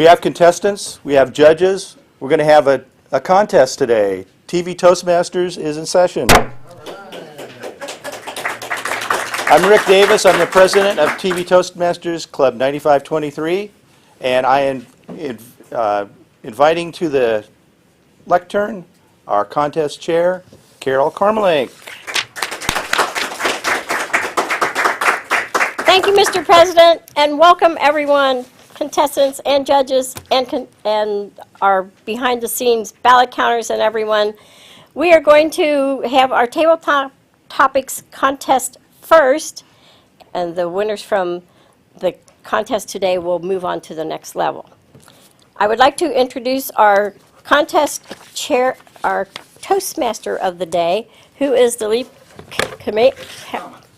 We have contestants, we have judges. We're going to have a contest today. TV Toastmasters is in session. I'm Rick Davis. I'm the president of TV Toastmasters Club 9523, and I am inviting to the lectern our contest chair, Carol Carmelink. Thank you, Mr. President, and welcome everyone, contestants and judges and our behind-the-scenes ballot counters and everyone. We are going to have our tabletop topics contest first, and the winners from the contest today will move on to the next level. I would like to introduce our contest chair, our Toastmaster of the day, who is Dilip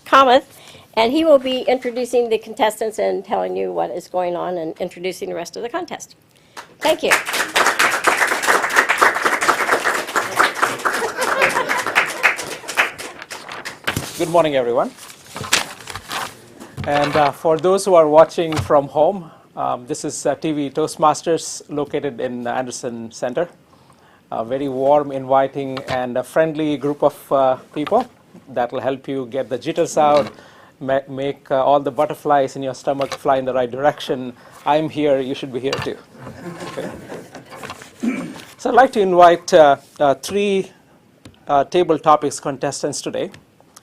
Kamath, and he will be introducing the contestants and telling you what is going on and introducing the rest of the contest. Thank you. Good morning, everyone. And for those who are watching from home, this is TV Toastmasters located in Anderson Center. A very warm, inviting, and a friendly group of people that will help you get the jitters out, make all the butterflies in your stomach fly in the right direction. I'm here, you should be here too. Okay. So I'd like to invite three table topics contestants today.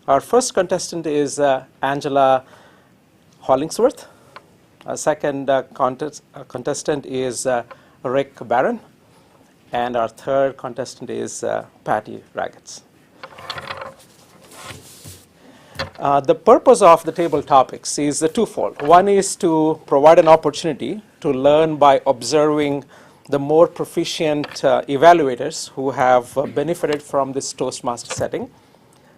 Our first contestant is Angela Hollingsworth. Our second contestant is Rick Barron. And our third contestant is Patti Raggets. The purpose of the table topics is twofold. One is to provide an opportunity to learn by observing the more proficient evaluators who have benefited from this Toastmaster setting.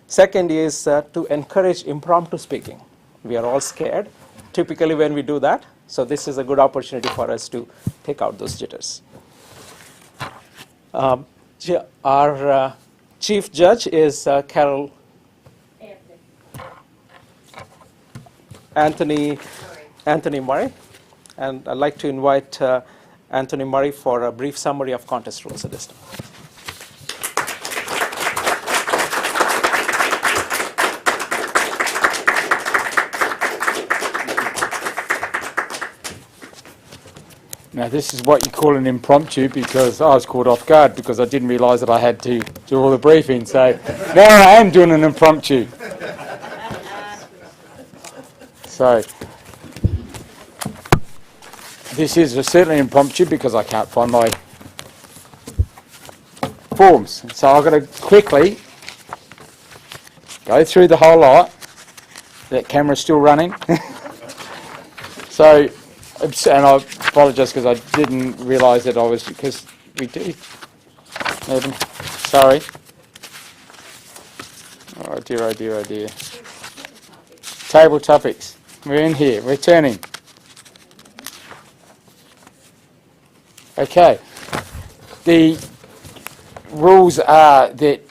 Second is to encourage impromptu speaking. We are all scared typically when we do that, so this is a good opportunity for us to take out those jitters. Our chief judge is Anthony Murray, and I'd like to invite Anthony Murray for a brief summary of contest rules at this time. Now this is what you call an impromptu, because I was caught off guard because I didn't realise that I had to do all the briefing. So now I am doing an impromptu. So this is certainly impromptu because I can't find my forms. So I've got to quickly go through the whole lot. That camera's still running. So, and I apologise because I didn't realise that I was, because we do. Sorry. Oh dear, oh dear, oh dear. Table topics. We're in here. We're turning. Okay. The rules are that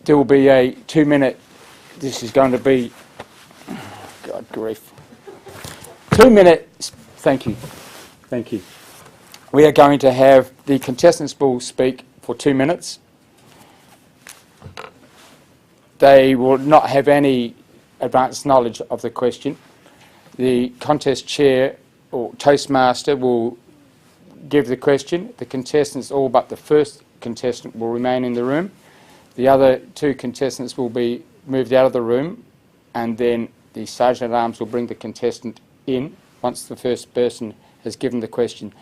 there will be a 2-minute. This is going to be. God grief. 2 minutes. Thank you. Thank you. We are going to have the contestants will speak for 2 minutes. They will not have any advanced knowledge of the question. The contest chair or Toastmaster will give the question. The contestants, all but the first contestant, will remain in the room. The other two contestants will be moved out of the room, and then the Sergeant at Arms will bring the contestant in once the first person has given the question.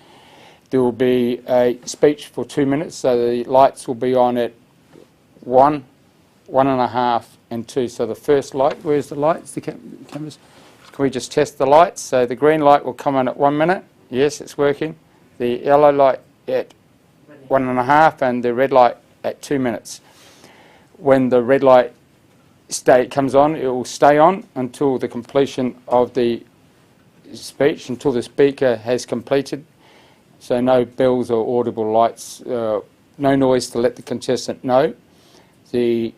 There will be a speech for 2 minutes, so the lights will be on at 1, 1.5, and 2. So the first light, where's the lights? The cameras. Can we just test the lights? So the green light will come on at 1 minute. Yes, it's working. The yellow light at 1.5, and the red light at 2 minutes. When the red light comes on, it will stay on until the completion of the speech, until the speaker has completed. So no bells or audible lights, no noise to let the contestant know. The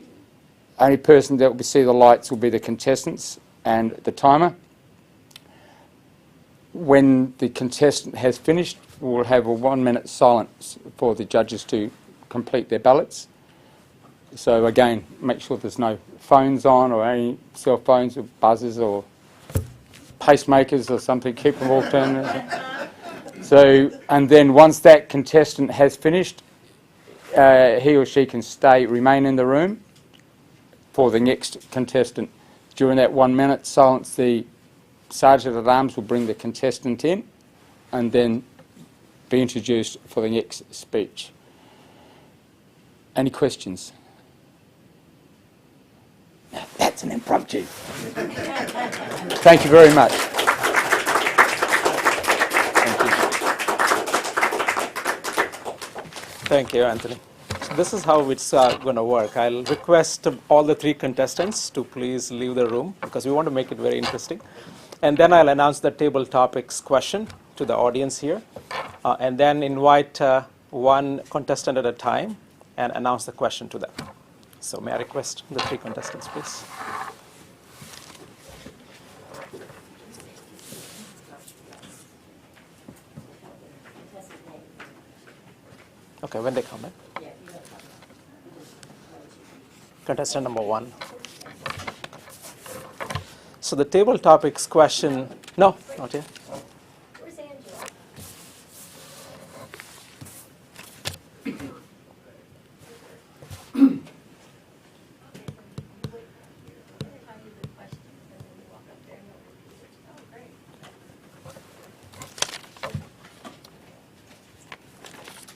only person that will see the lights will be the contestants and the timer. when the contestant has finished, we'll have a 1 minute silence for the judges to complete their ballots. So again, make sure there's no phones on or any cell phones or buzzers or pacemakers or something, keep them all turned. So, and then once that contestant has finished, he or she can remain in the room for the next contestant. During that 1 minute silence, the Sergeant at Arms will bring the contestant in and then be introduced for the next speech. Any questions? Now that's an impromptu. Thank you very much. Thank you, Anthony. So this is how it's going to work. I'll request all the 3 contestants to please leave the room because we want to make it very interesting. And then I'll announce the table topics question to the audience here, and then invite one contestant at a time and announce the question to them. So may I request the 3 contestants, please? Okay, when they come in. Contestant number 1. So the table topics question, no, not yet. Where's Angela?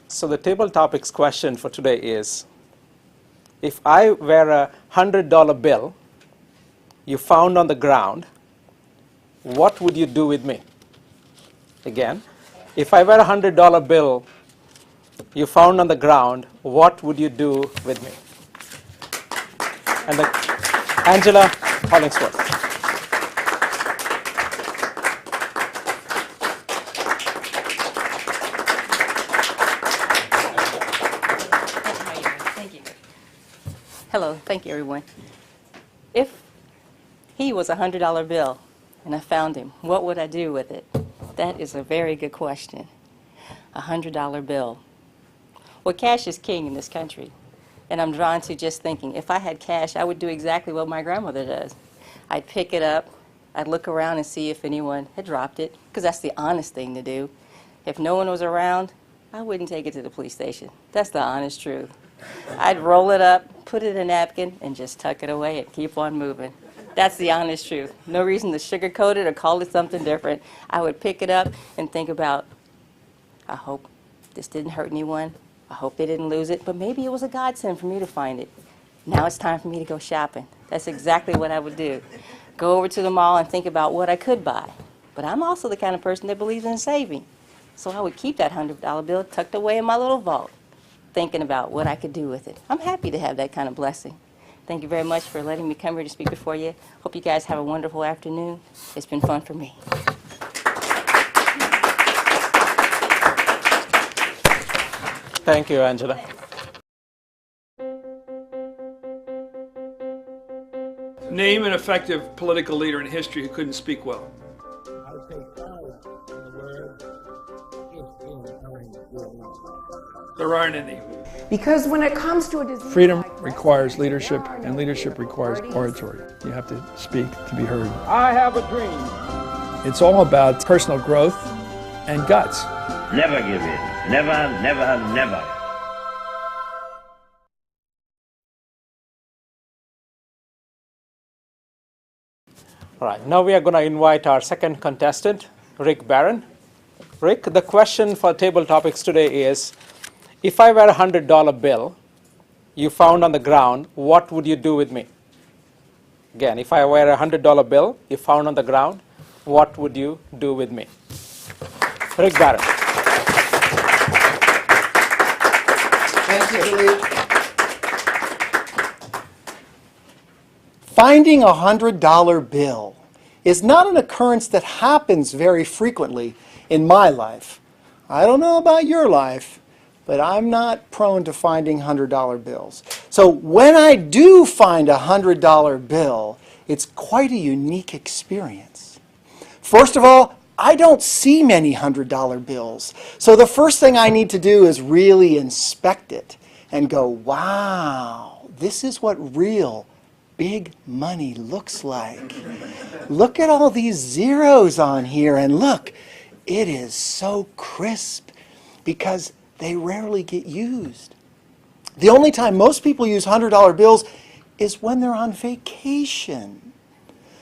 So the table topics question for today is, if I were a $100 bill you found on the ground, what would you do with me? Again, if I were a $100 bill you found on the ground, what would you do with me? And Angela Hollingsworth. Thank you. Hello, thank you, everyone. If he was a $100 bill and I found him, what would I do with it? That is a very good question. A $100 bill. Well, cash is king in this country, and I'm drawn to just thinking, if I had cash, I would do exactly what my grandmother does. I'd pick it up, I'd look around and see if anyone had dropped it, because that's the honest thing to do. If no one was around, I wouldn't take it to the police station. That's the honest truth. I'd roll it up, put it in a napkin, and just tuck it away and keep on moving. That's the honest truth. No reason to sugarcoat it or call it something different. I would pick it up and think about, I hope this didn't hurt anyone. I hope they didn't lose it, but maybe it was a godsend for me to find it. Now it's time for me to go shopping. That's exactly what I would do. Go over to the mall and think about what I could buy. But I'm also the kind of person that believes in saving. So I would keep that $100 bill tucked away in my little vault, thinking about what I could do with it. I'm happy to have that kind of blessing. Thank you very much for letting me come here to speak before you. Hope you guys have a wonderful afternoon. It's been fun for me. Thank you, Angela. Name an effective political leader in history who couldn't speak well. I would say pride in the word is in There aren't any. Because when it comes to a disease, Freedom like requires breast leadership, cancer, there are and no leadership requires parties. oratory. You have to speak to be heard. I have a dream. It's all about personal growth and guts. Never give in. Never, never, never. All right, now we are going to invite our second contestant, Rick Barron. Rick, the question for table topics today is, if I were a $100 bill you found on the ground, what would you do with me? Again, if I were a $100 bill you found on the ground, what would you do with me? Rick Barron. Thank you, Dilip. Finding a $100 bill is not an occurrence that happens very frequently in my life. I don't know about your life, but I'm not prone to finding $100 bills. So when I do find a $100 bill, it's quite a unique experience. First of all, I don't see many $100 bills. So the first thing I need to do is really inspect it and go, wow, this is what real big money looks like. Look at all these zeros on here, and look, it is so crisp because they rarely get used. The only time most people use $100 bills is when they're on vacation.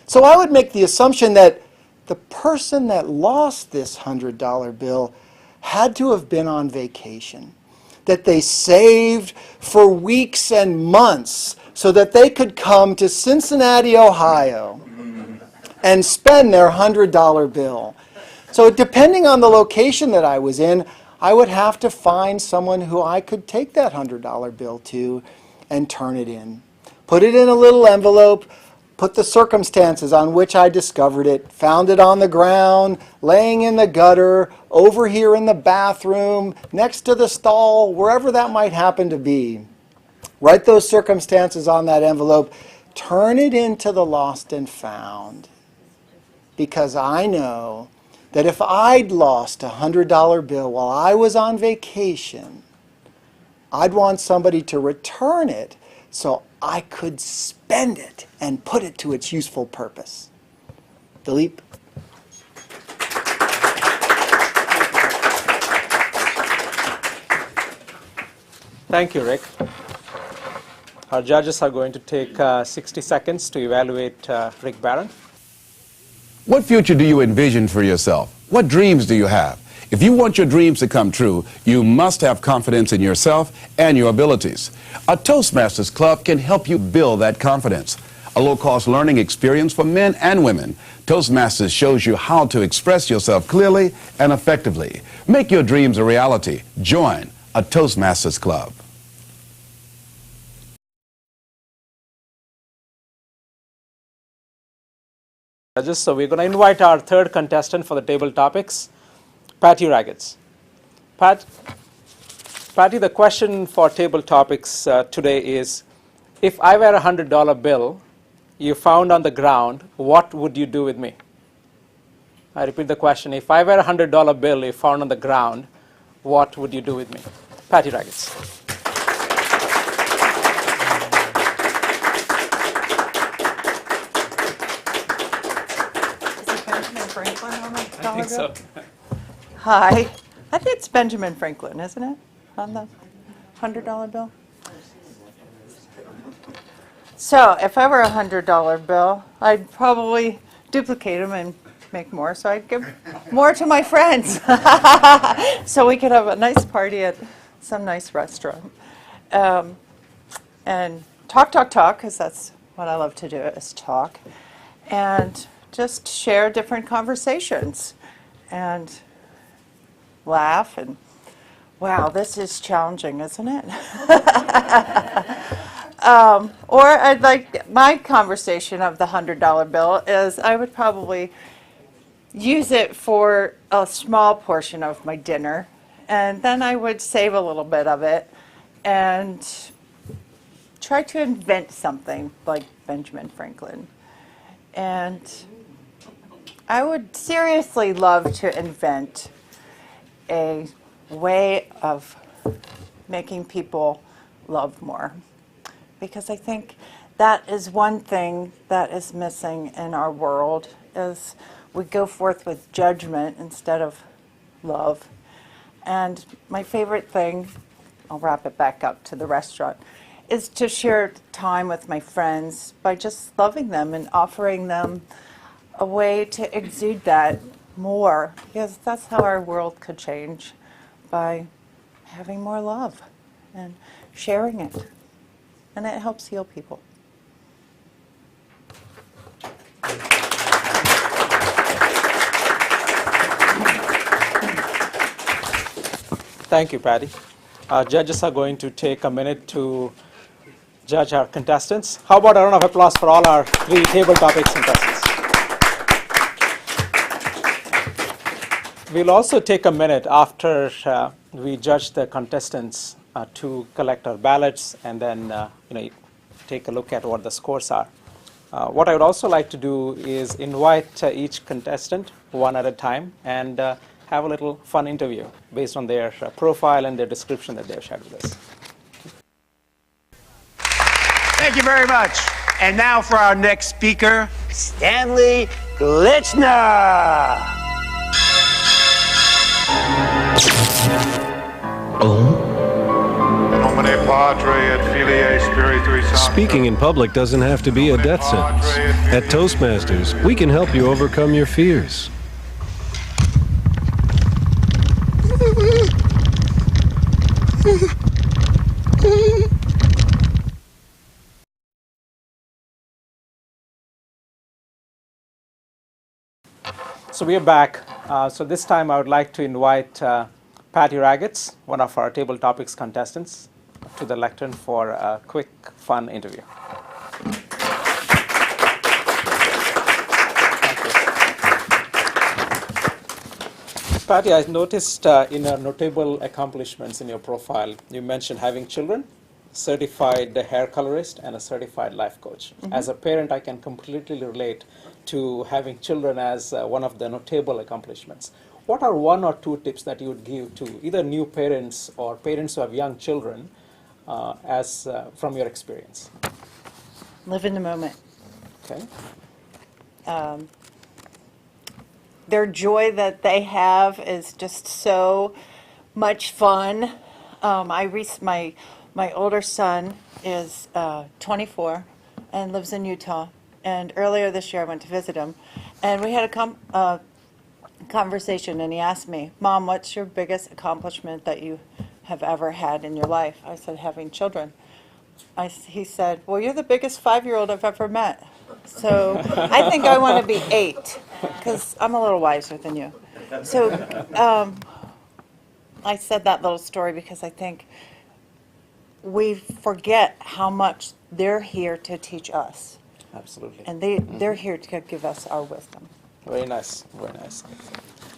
So I would make the assumption that the person that lost this $100 bill had to have been on vacation, that they saved for weeks and months so that they could come to Cincinnati, Ohio and spend their $100 bill. So depending on the location that I was in, I would have to find someone who I could take that $100 bill to and turn it in. Put it in a little envelope, put the circumstances on which I discovered it, found it on the ground, laying in the gutter, over here in the bathroom, next to the stall, wherever that might happen to be. Write those circumstances on that envelope, turn it into the lost and found. Because I know that if I'd lost a $100 bill while I was on vacation, I'd want somebody to return it so I could spend it and put it to its useful purpose. Dilip? Thank you, Rick. Our judges are going to take 60 seconds to evaluate Rick Barron. What future do you envision for yourself? What dreams do you have? If you want your dreams to come true, you must have confidence in yourself and your abilities. A Toastmasters Club can help you build that confidence. A low-cost learning experience for men and women. Toastmasters shows you how to express yourself clearly and effectively. Make your dreams a reality. Join a Toastmasters Club. Judges, so we're going to invite our third contestant for the table topics, Patti Raggets. Patti, the question for table topics today is, if I were a $100 bill you found on the ground, what would you do with me? I repeat the question, if I were a $100 bill you found on the ground, what would you do with me? Patti Raggets. Franklin on the I dollar think so. bill? Hi. I think it's Benjamin Franklin, isn't it? On the $100 bill? So if I were a $100 bill, I'd probably duplicate them and make more. So I'd give more to my friends. So we could have a nice party at some nice restaurant. And talk, because that's what I love to do, is talk. And just share different conversations and laugh and, wow, this is challenging, isn't it? Or I'd like, my conversation of the $100 bill is I would probably use it for a small portion of my dinner, and then I would save a little bit of it and try to invent something like Benjamin Franklin. And I would seriously love to invent a way of making people love more, because I think that is one thing that is missing in our world, is we go forth with judgment instead of love. And my favorite thing, I'll wrap it back up to the restaurant, is to share time with my friends by just loving them and offering them a way to exude that more, because that's how our world could change, by having more love and sharing it. And it helps heal people. Thank you, Patti. Our judges are going to take a minute to judge our contestants. How about a round of applause for all our three table topics contestants? We'll also take a minute after we judge the contestants to collect our ballots and then take a look at what the scores are. What I would also like to do is invite each contestant one at a time and have a little fun interview based on their profile and their description that they've shared with us. Thank you very much. And now for our next speaker, Stanley Glitchner. Speaking in public doesn't have to be a death sentence. At Toastmasters, we can help you overcome your fears. So we are back. So this time I would like to invite Patti Raggets, one of our table topics contestants, to the lectern for a quick, fun interview. Patti, I noticed in your notable accomplishments in your profile, you mentioned having children, certified hair colorist, and a certified life coach. As a parent, I can completely relate to having children as one of the notable accomplishments. What are one or two tips that you would give to either new parents or parents who have young children from your experience? Live in the moment. Okay. Their joy that they have is just so much fun. My older son is 24 and lives in Utah. And earlier this year I went to visit him, and we had a conversation, and he asked me, "Mom, what's your biggest accomplishment that you have ever had in your life?" I said, "Having children." He said, "Well, you're the biggest 5-year-old I've ever met. So I think I want to be 8, because I'm a little wiser than you." So I said that little story because I think we forget how much they're here to teach us. Absolutely. And they're here to give us our wisdom. Very nice, very nice.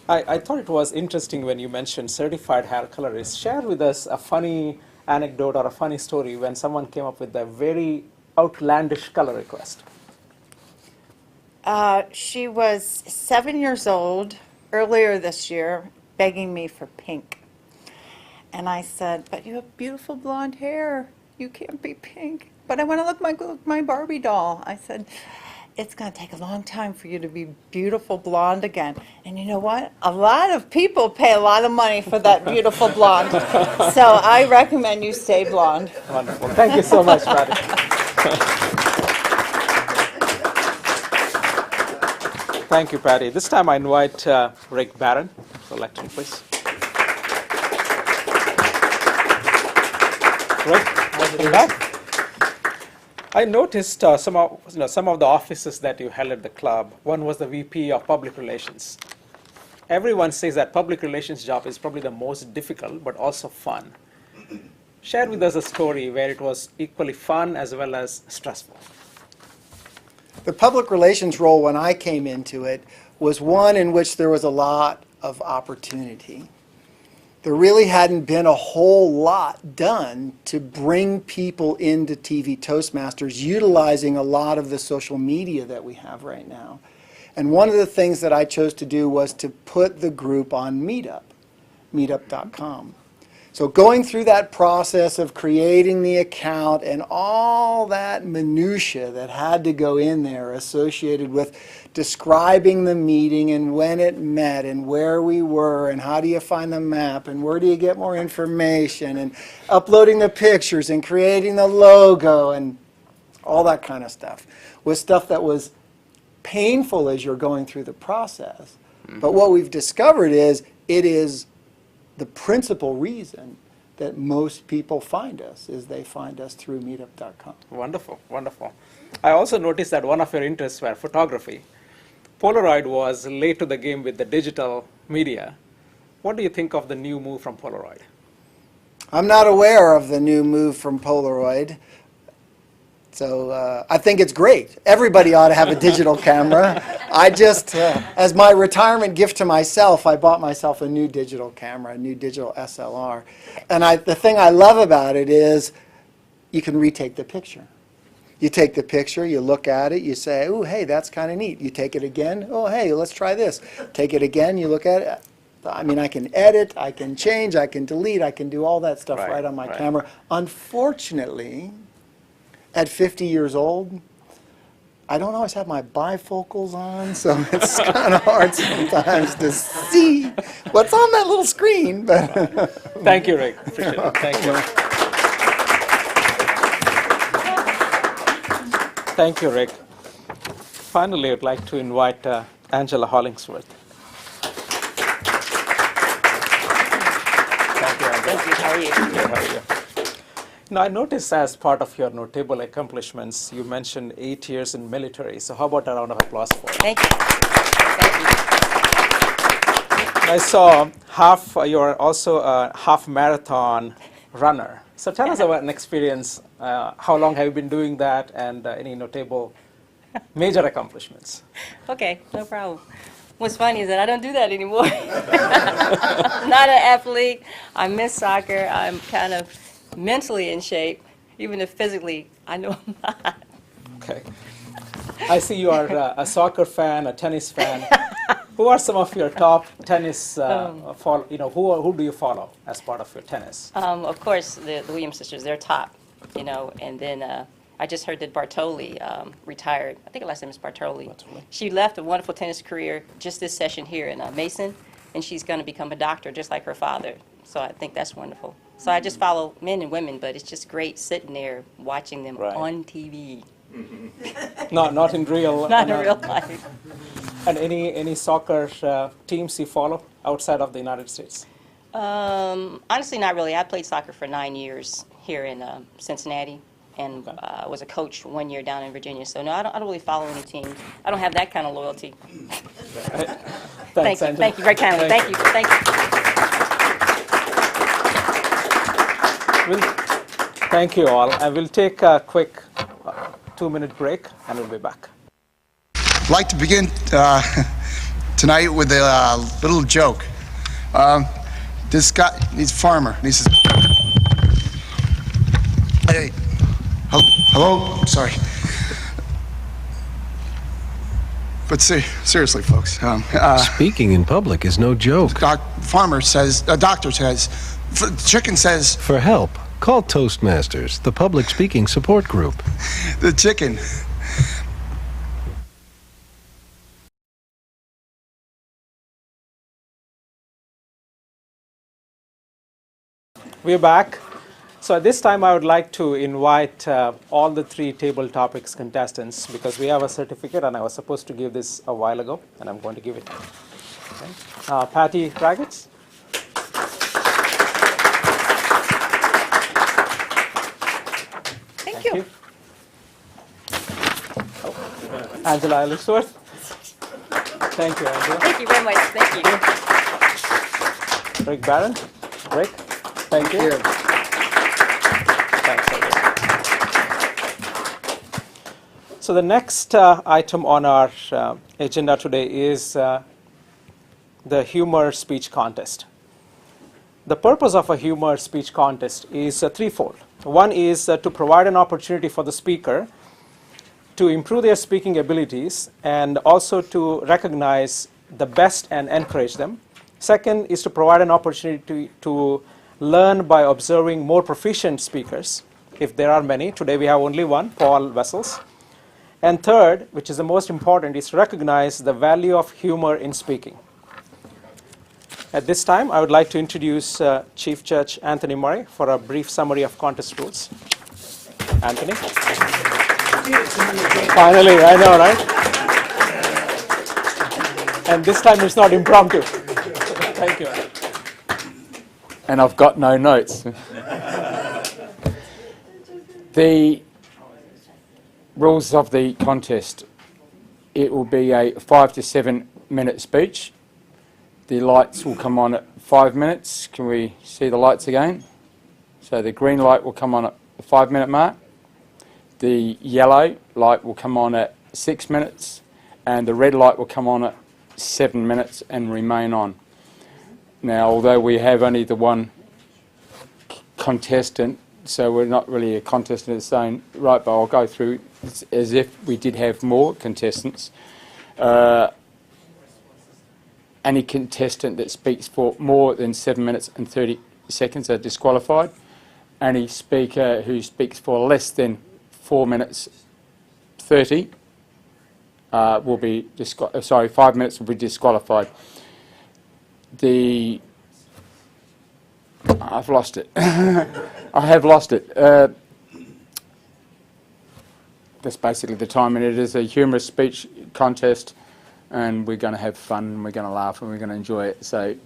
I thought it was interesting when you mentioned certified hair colorist. Share with us a funny anecdote or a funny story when someone came up with a very outlandish color request. She was 7 years old earlier this year, begging me for pink. And I said, "But you have beautiful blonde hair. You can't be pink." "But I want to look like my Barbie doll." I said, "It's going to take a long time for you to be beautiful blonde again." And you know what? A lot of people pay a lot of money for that beautiful blonde. So I recommend you stay blonde. Wonderful. Thank you so much, Patti. Thank you, Patti. This time I invite Rick Barron to the lectern, please. Rick, welcome back. I noticed some of the offices that you held at the club. One was the VP of Public Relations. Everyone says that public relations job is probably the most difficult, but also fun. Share with us a story where it was equally fun as well as stressful. The public relations role when I came into it was one in which there was a lot of opportunity. There really hadn't been a whole lot done to bring people into TV Toastmasters, utilizing a lot of the social media that we have right now. And one of the things that I chose to do was to put the group on Meetup, meetup.com. So going through that process of creating the account and all that minutia that had to go in there associated with describing the meeting and when it met and where we were and how do you find the map and where do you get more information and uploading the pictures and creating the logo and all that kind of stuff was stuff that was painful as you're going through the process. But what we've discovered is it is the principal reason that most people find us is they find us through meetup.com. Wonderful, wonderful. I also noticed that one of your interests were photography. Polaroid was late to the game with the digital media. What do you think of the new move from Polaroid? I'm not aware of the new move from Polaroid. So I think it's great. Everybody ought to have a digital camera. I just, as my retirement gift to myself, I bought myself a new digital camera, a new digital SLR. And the thing I love about it is you can retake the picture. You take the picture, you look at it, you say, oh, hey, that's kind of neat. You take it again, oh, hey, let's try this. Take it again, you look at it. I mean, I can edit, I can change, I can delete, I can do all that stuff right on my camera. Unfortunately, at 50 years old, I don't always have my bifocals on, so it's kind of hard sometimes to see what's on that little screen. But thank you, Rick. Appreciate it. Thank you. Thank you, Rick. Finally, I'd like to invite Angela Hollingsworth. Thank you, Angela. Thank you. How are you? Good, how are you? Now, I noticed as part of your notable accomplishments, you mentioned 8 years in military. So how about a round of applause for it? Thank you. Thank you. I saw you're also a half marathon runner. So tell us about an experience. How long have you been doing that, and any notable major accomplishments? Okay, no problem. What's funny is that I don't do that anymore. I'm not an athlete. I miss soccer. I'm kind of mentally in shape, even if physically I know I'm not. Okay. I see you are a soccer fan, a tennis fan. Who are some of your top tennis, who do you follow as part of your tennis? Of course, the Williams sisters, they're top, and then I just heard that Bartoli retired. I think her last name is Bartoli. She left a wonderful tennis career just this session here in Mason, and she's going to become a doctor just like her father. So I think that's wonderful. So I just follow men and women, but it's just great sitting there watching them on TV. Not in real. Not in real life. And any soccer teams you follow outside of the United States? Honestly, not really. I played soccer for 9 years here in Cincinnati, and was a coach 1 year down in Virginia. So no, I don't really follow any teams. I don't have that kind of loyalty. Thanks, thank you. Thank you very kindly. Thank you. Thank you. Thank you all. I will take a quick 2-minute break, and we'll be back. I'd like to begin tonight with a little joke. This guy, he's a farmer, and he says, hey, hello, sorry. But seriously, folks. Speaking in public is no joke. Farmer says, doctor says, chicken says... For help, call Toastmasters, the public speaking support group. The chicken... We're back. So at this time, I would like to invite all the 3 table topics contestants, because we have a certificate, and I was supposed to give this a while ago, and I'm going to give it. Okay. Patti, Raggets. Thank you. Angela Hollingsworth. Thank you, Angela. Thank you very much. Thank you. Rick Barron. Rick. Thank you. Thanks, so the next item on our agenda today is the humor speech contest. The purpose of a humor speech contest is threefold. One is to provide an opportunity for the speaker to improve their speaking abilities and also to recognize the best and encourage them. Second is to provide an opportunity to learn by observing more proficient speakers, if there are many. Today we have only one, Paul Wessels. And third, which is the most important, is to recognize the value of humor in speaking. At this time, I would like to introduce Chief Judge Anthony Murray for a brief summary of contest rules. Anthony? Finally, I know, right? And this time it's not impromptu. Thank you. And I've got no notes. The rules of the contest, it will be a 5 to 7 minute speech. The lights will come on at 5 minutes. Can we see the lights again? So the green light will come on at the 5 minute mark. The yellow light will come on at 6 minutes, and the red light will come on at 7 minutes and remain on. Now, although we have only the one contestant, so we're not really a contest in its own right, but I'll go through as if we did have more contestants. Any contestant that speaks for more than 7 minutes and 30 seconds are disqualified. Any speaker who speaks for less than 4 minutes 30 will be 5 minutes will be disqualified. I've lost it. I have lost it. That's basically the time, and it is a humorous speech contest, and we're going to have fun, and we're going to laugh, and we're going to enjoy it. So,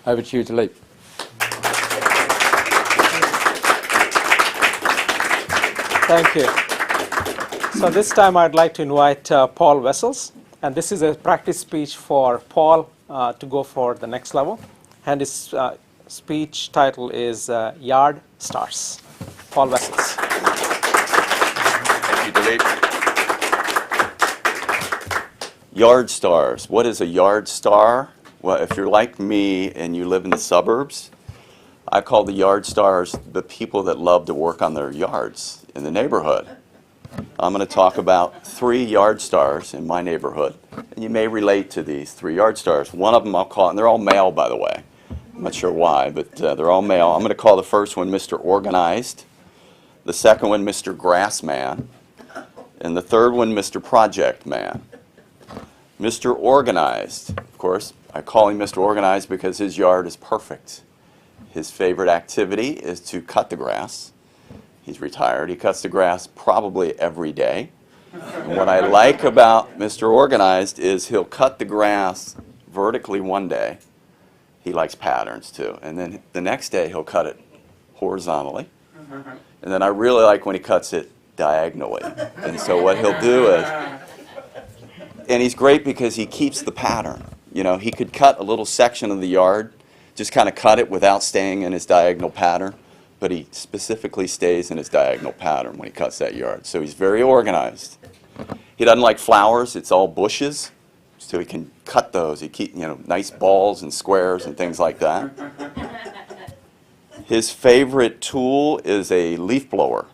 over to you, Dilip. Thank you. So this time I'd like to invite Paul Wessels, and this is a practice speech for Paul to go for the next level, and his speech title is Yard Stars. Paul Wessels. Thank you, Dilip. Yard stars. What is a yard star? Well, if you're like me and you live in the suburbs, I call the yard stars the people that love to work on their yards in the neighborhood. I'm going to talk about 3 yard stars in my neighborhood, and you may relate to these 3 yard stars. One of them I'll call, and they're all male, by the way. I'm not sure why, but they're all male. I'm going to call the first one Mr. Organized, the second one Mr. Grassman, and the third one Mr. Project Man. Mr. Organized, of course, I call him Mr. Organized because his yard is perfect. His favorite activity is to cut the grass. He's retired. He cuts the grass probably every day. And what I like about Mr. Organized is he'll cut the grass vertically one day. He likes patterns too. And then the next day he'll cut it horizontally. And then I really like when he cuts it diagonally. And so what he'll do is, and he's great because he keeps the pattern. You know, he could cut a little section of the yard, just kind of cut it without staying in his diagonal pattern, but he specifically stays in his diagonal pattern when he cuts that yard. So he's very organized. He doesn't like flowers, it's all bushes, so he can cut those. He keeps, nice balls and squares and things like that. His favorite tool is a leaf blower.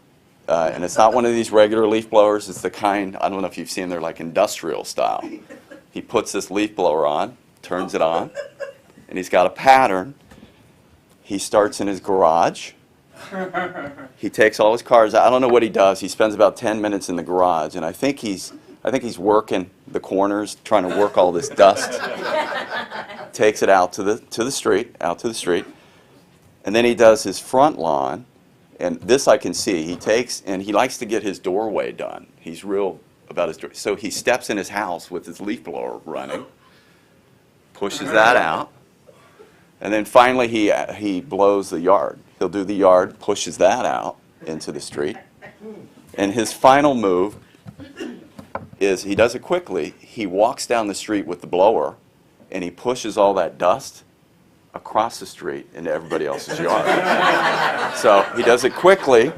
And it's not one of these regular leaf blowers, it's the kind, I don't know if you've seen, they're like industrial style. He puts this leaf blower on, turns it on, and he's got a pattern. He starts in his garage. He takes all his cars out. I don't know what he does. He spends about 10 minutes in the garage, and I think he's working the corners, trying to work all this dust. Takes it out to the street, and then he does his front lawn. And this I can see. He takes, and he likes to get his doorway done. He's real about his doorway. So he steps in his house with his leaf blower running, pushes that out, and then finally he blows the yard. He'll do the yard, pushes that out into the street. And his final move is, he does it quickly, he walks down the street with the blower, and he pushes all that dust across the street into everybody else's yard. So he does it quickly.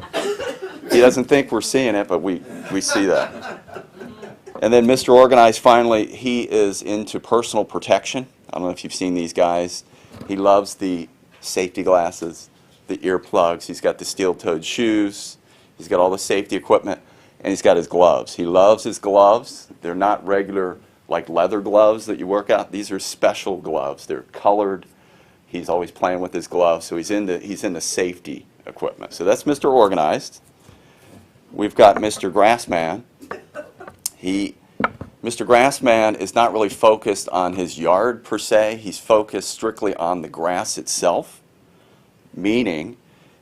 He doesn't think we're seeing it, but we see that. And then Mr. Organized, finally, he is into personal protection. I don't know if you've seen these guys. He loves the safety glasses, the earplugs. He's got the steel-toed shoes. He's got all the safety equipment, and he's got his gloves. He loves his gloves. They're not regular, like leather gloves that you work out. These are special gloves. They're colored. He's always playing with his gloves, so he's into safety equipment. So that's Mr. Organized. We've got Mr. Grassman. Mr. Grassman is not really focused on his yard per se. He's focused strictly on the grass itself, meaning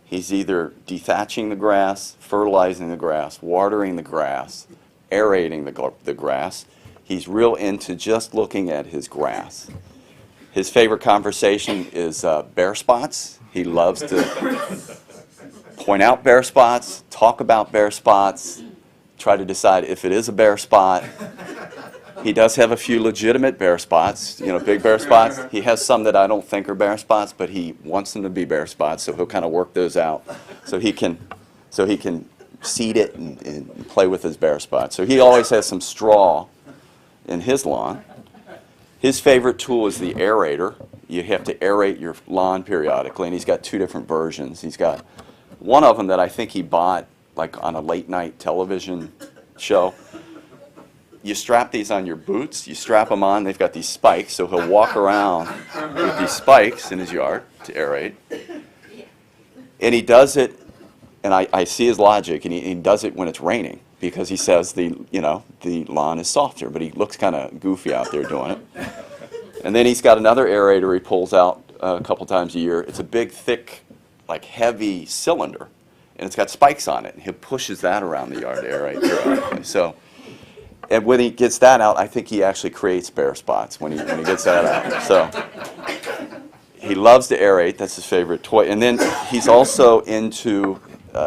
he's either dethatching the grass, fertilizing the grass, watering the grass, aerating the grass. He's real into just looking at his grass. His favorite conversation is bare spots. He loves to point out bare spots, talk about bare spots, try to decide if it is a bare spot. He does have a few legitimate bare spots, big bare spots. He has some that I don't think are bare spots, but he wants them to be bare spots, so he'll kind of work those out so he can seed it and play with his bare spots. So he always has some straw in his lawn. His favorite tool is the aerator. You have to aerate your lawn periodically, and he's got 2 different versions. He's got one of them that I think he bought like on a late night television show. You strap these on your boots, you strap them on, they've got these spikes, so he'll walk around with these spikes in his yard to aerate. And he does it, and I see his logic, and he does it when it's raining, because he says the lawn is softer, but he looks kind of goofy out there doing it. And then he's got another aerator he pulls out a couple times a year. It's a big, thick, like heavy cylinder, and it's got spikes on it. And he pushes that around the yard to aerate periodically. So, and when he gets that out, I think he actually creates bare spots when he gets that out. So he loves to aerate. That's his favorite toy. And then he's also into,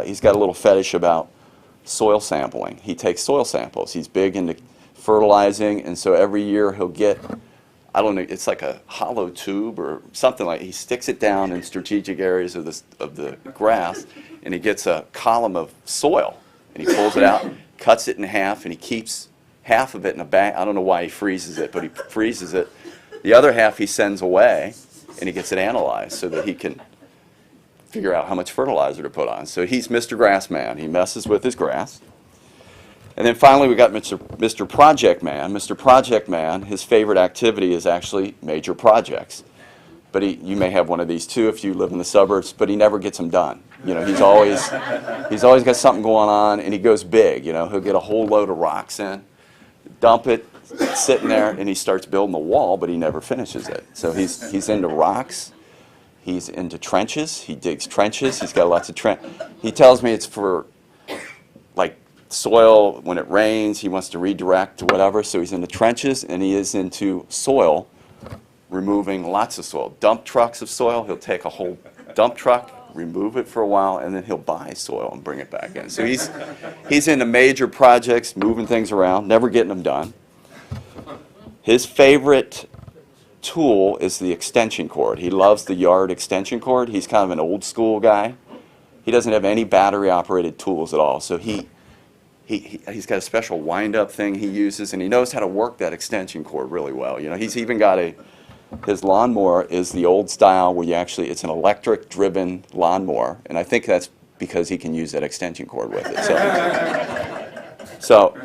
he's got a little fetish about soil sampling. He takes soil samples. He's big into fertilizing, and so every year he'll get, I don't know, it's like a hollow tube or something like, he sticks it down in strategic areas of the grass, and he gets a column of soil, and he pulls it out, cuts it in half, and he keeps half of it in a bag. I don't know why he freezes it, but he freezes it. The other half he sends away, and he gets it analyzed so that he can figure out how much fertilizer to put on. So he's Mr. Grassman. He messes with his grass. And then finally we got Mr. Project Man. Mr. Project Man, his favorite activity is actually major projects. But you may have one of these too if you live in the suburbs, but he never gets them done. You know, he's always got something going on, and he goes big. You know, he'll get a whole load of rocks in, dump it, sitting there, and he starts building the wall, but he never finishes it. So he's into rocks. He's into trenches. He digs trenches. He's got lots of he tells me it's for like soil when it rains. He wants to redirect whatever. So he's into trenches, and he is into soil, removing lots of soil. Dump trucks of soil. He'll take a whole dump truck, remove it for a while, and then he'll buy soil and bring it back in. So he's into major projects, moving things around, never getting them done. His favorite tool is the extension cord. He loves the yard extension cord. He's kind of an old school guy. He doesn't have any battery operated tools at all. So he's got a special wind up thing he uses, and he knows how to work that extension cord really well. You know, he's even got his lawnmower is the old style where it's an electric driven lawnmower, and I think that's because he can use that extension cord with it. So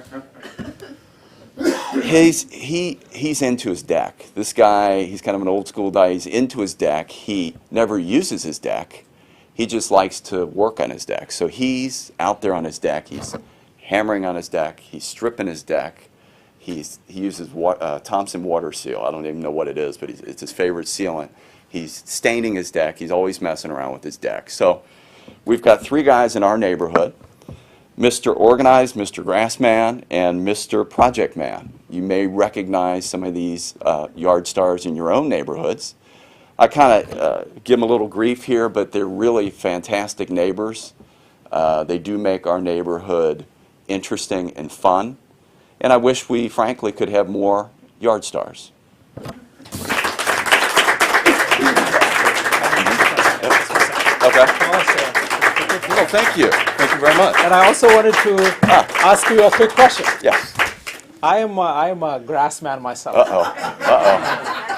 he's into his deck. This guy, he's kind of an old school guy. He's into his deck. He never uses his deck. He just likes to work on his deck. So he's out there on his deck. He's hammering on his deck. He's stripping his deck. He uses Thompson water seal. I don't even know what it is, but it's his favorite sealant. He's staining his deck. He's always messing around with his deck. So we've got 3 guys in our neighborhood: Mr. Organized, Mr. Grassman, and Mr. Project Man. You may recognize some of these yard stars in your own neighborhoods. I kind of give them a little grief here, but they're really fantastic neighbors. They do make our neighborhood interesting and fun. And I wish we, frankly, could have more yard stars. Okay. Well, thank you. Thank you very much. And I also wanted to ask you a quick question. Yes. I am a grassman myself. Uh-oh.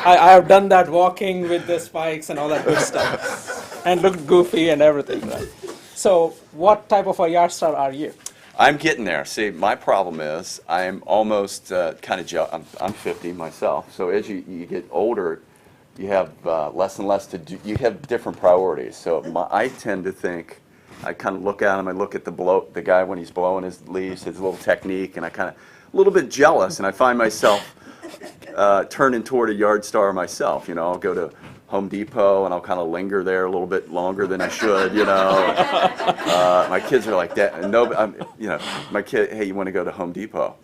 I have done that walking with the spikes and all that good stuff, and looked goofy and everything. Right? So, what type of a yard star are you? I'm getting there. See, my problem is I'm almost kind of jealous. I'm 50 myself, so as you get older, you have less and less to do. You have different priorities. So I tend to think, I kind of look at him. I look at the guy when he's blowing his leaves, his little technique, and I kind of a little bit jealous, and I find myself turning toward a yard star myself. You know, I'll go to Home Depot and I'll kind of linger there a little bit longer than I should. You know, my kids are like, Dad, you know, my kid, hey, you want to go to Home Depot?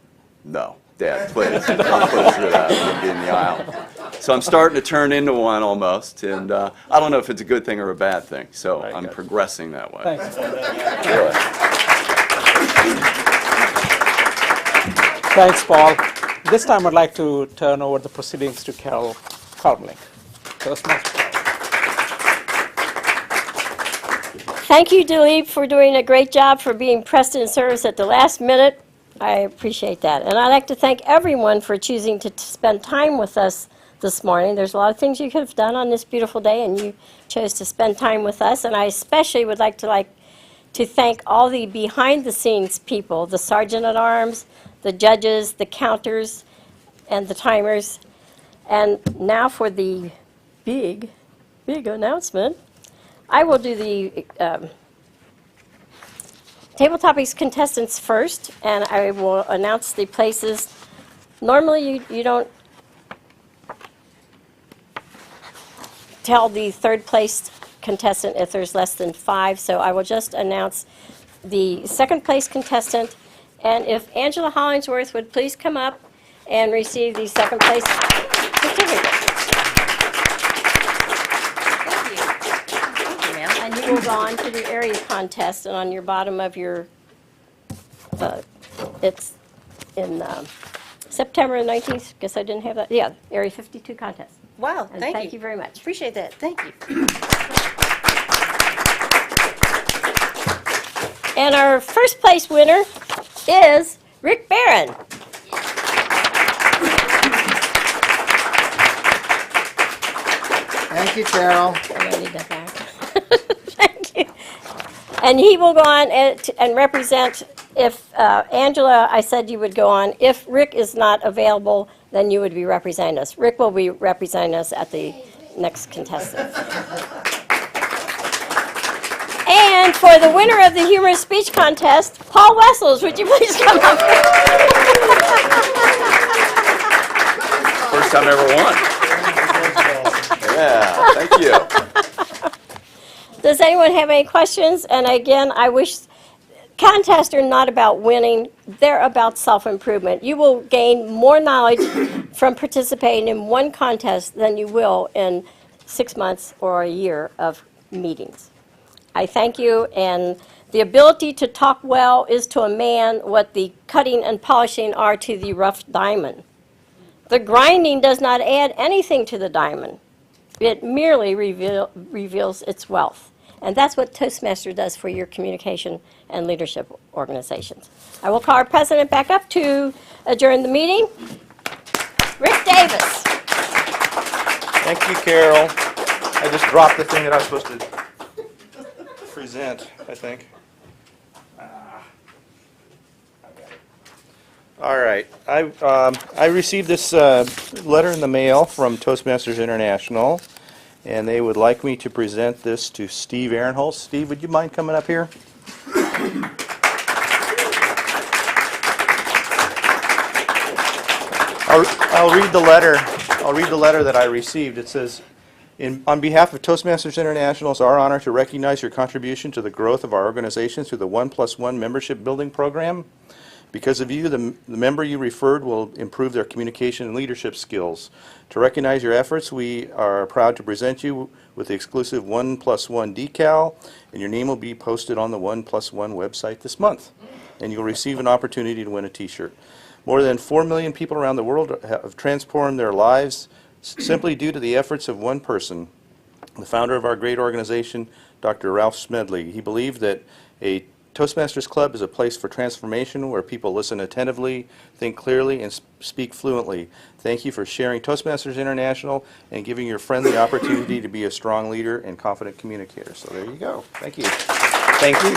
No, Dad, please, don't put us through that. We're gonna be in the aisle. So I'm starting to turn into one almost, and I don't know if it's a good thing or a bad thing. So I'm progressing that way. Thanks. Really. Thanks, Paul. This time I'd like to turn over the proceedings to Carol Carmlink. Toastmaster. Thank you, Dilip, for doing a great job, for being pressed in service at the last minute. I appreciate that. And I'd like to thank everyone for choosing to spend time with us this morning. There's a lot of things you could have done on this beautiful day, and you chose to spend time with us. And I especially would like to to thank all the behind-the-scenes people, the sergeant-at-arms, the judges, the counters, and the timers. And now for the big announcement. I will do the Table Topics contestants first, and I will announce the places. Normally, you don't tell the third place contestant if there's less than 5, so I will just announce the second place contestant, and if Angela Hollingsworth would please come up and receive the second place certificate. Thank you, ma'am. And you will go on to the area contest, and on your bottom of your, it's in September 19th, guess I didn't have that, yeah, Area 52 contest. Wow, And thank you. Thank you very much. Appreciate that. Thank you. And our first place winner is Rick Barron. Thank you, Carol. I need that back. Thank you. And he will go on and represent, if Angela, I said you would go on. If Rick is not available, then you would be representing us. Rick will be representing us at the next contestant. And for the winner of the Humorous Speech Contest, Paul Wessels, would you please come up? First time ever won. Yeah, thank you. Does anyone have any questions? And again, I wish contests are not about winning, they're about self-improvement. You will gain more knowledge from participating in one contest than you will in 6 months or a year of meetings. I thank you, and the ability to talk well is to a man what the cutting and polishing are to the rough diamond. The grinding does not add anything to the diamond. It merely reveals its wealth. And that's what Toastmaster does for your communication and leadership organizations. I will call our president back up to adjourn the meeting. Rick Davis. Thank you, Carol. I just dropped the thing that I was supposed to present, I think. All right. I received this letter in the mail from Toastmasters International, and they would like me to present this to Steve Ehrenholz. Steve, would you mind coming up here? I'll read the letter. I'll read the letter that I received. It says, on behalf of Toastmasters International, it's our honor to recognize your contribution to the growth of our organization through the 1+1 membership building program. Because of you, the member you referred will improve their communication and leadership skills. To recognize your efforts, we are proud to present you with the exclusive 1+1 decal, and your name will be posted on the 1+1 website this month. And you'll receive an opportunity to win a t-shirt. More than 4 million people around the world have transformed their lives simply due to the efforts of one person, the founder of our great organization, Dr. Ralph Smedley. He believed that a Toastmasters Club is a place for transformation where people listen attentively, think clearly, and speak fluently. Thank you for sharing Toastmasters International and giving your friend the opportunity to be a strong leader and confident communicator. So there you go. Thank you. Thank you.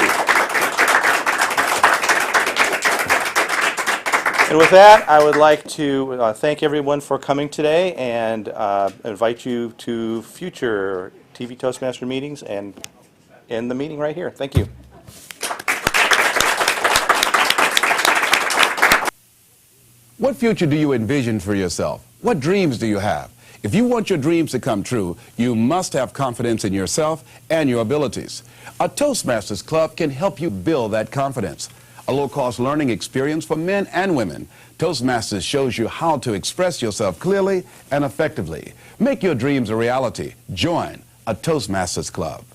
And with that, I would like to thank everyone for coming today and invite you to future TV Toastmaster meetings and end the meeting right here. Thank you. What future do you envision for yourself? What dreams do you have? If you want your dreams to come true, you must have confidence in yourself and your abilities. A Toastmasters Club can help you build that confidence. A low-cost learning experience for men and women. Toastmasters shows you how to express yourself clearly and effectively. Make your dreams a reality. Join a Toastmasters Club.